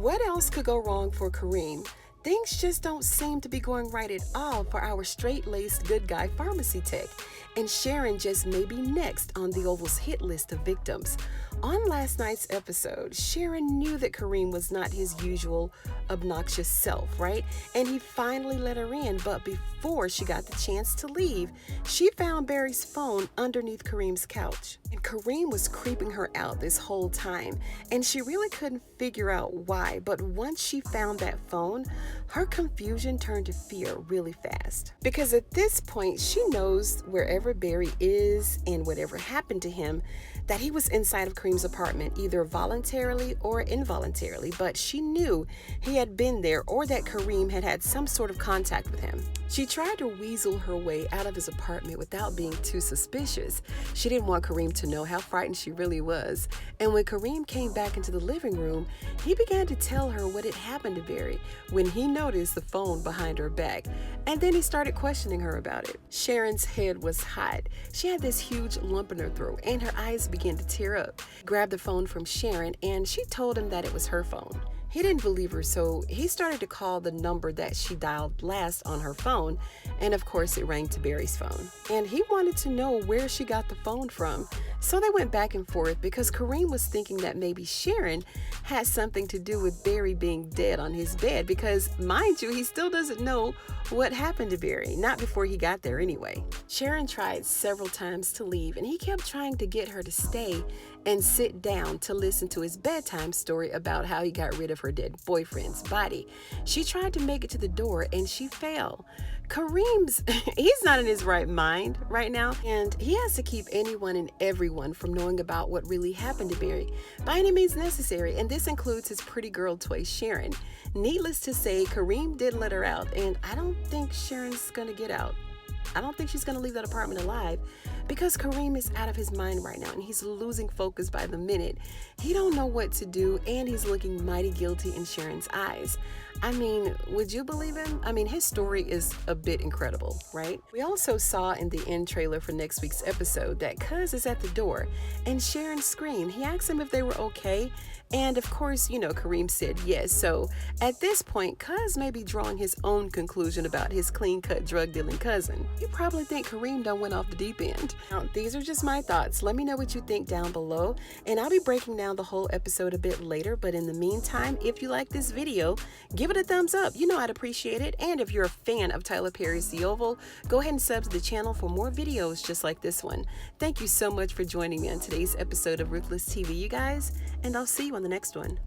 what else could go wrong for Kareem? Things just don't seem to be going right at all for our straight-laced good guy pharmacy tech, and Sharon just may be next on the Oval's hit list of victims. On last night's episode, Sharon knew that Kareem was not his usual obnoxious self, right? And he finally let her in, but before she got the chance to leave, she found Barry's phone underneath Kareem's couch. And Kareem was creeping her out this whole time, and she really couldn't figure out why, but once she found that phone, her confusion turned to fear really fast. Because at this point, she knows wherever Barry is and whatever happened to him, that he was inside of Kareem's apartment, either voluntarily or involuntarily, but she knew he had been there or that Kareem had had some sort of contact with him. She tried to weasel her way out of his apartment without being too suspicious. She didn't want Kareem to know how frightened she really was. And when Kareem came back into the living room, he began to tell her what had happened to Barry when he noticed the phone behind her back. And then he started questioning her about it. Sharon's head was hot. She had this huge lump in her throat and her eyes began to tear up. Grabbed the phone from Sharon and she told him that it was her phone. He didn't believe her, so he started to call the number that she dialed last on her phone, and of course it rang to Barry's phone. And he wanted to know where she got the phone from, so they went back and forth because Kareem was thinking that maybe Sharon had something to do with Barry being dead on his bed because, mind you, he still doesn't know what happened to Barry, not before he got there anyway. Sharon tried several times to leave, and he kept trying to get her to stay and sit down to listen to his bedtime story about how he got rid of her dead boyfriend's body. She tried to make it to the door and she failed. He's not in his right mind right now, and he has to keep anyone and everyone from knowing about what really happened to Barry by any means necessary, and this includes his pretty girl toy Sharon. Needless to say, Kareem did let her out, and I don't think Sharon's gonna get out. I don't think she's going to leave that apartment alive because Kareem is out of his mind right now and he's losing focus by the minute. He don't know what to do and he's looking mighty guilty in Sharon's eyes. I mean, would you believe him? I mean, his story is a bit incredible, right? We also saw in the end trailer for next week's episode that Cuz is at the door and Sharon screamed. He asked him if they were okay. And of course, Kareem said yes. So at this point, Cuz may be drawing his own conclusion about his clean-cut drug-dealing cousin. You probably think Kareem done went off the deep end. Now, these are just my thoughts. Let me know what you think down below. And I'll be breaking down the whole episode a bit later. But in the meantime, if you like this video, give it a thumbs up. You know I'd appreciate it. And if you're a fan of Tyler Perry's The Oval, go ahead and sub to the channel for more videos just like this one. Thank you so much for joining me on today's episode of Ruthless TV, you guys. And I'll see you on the next one.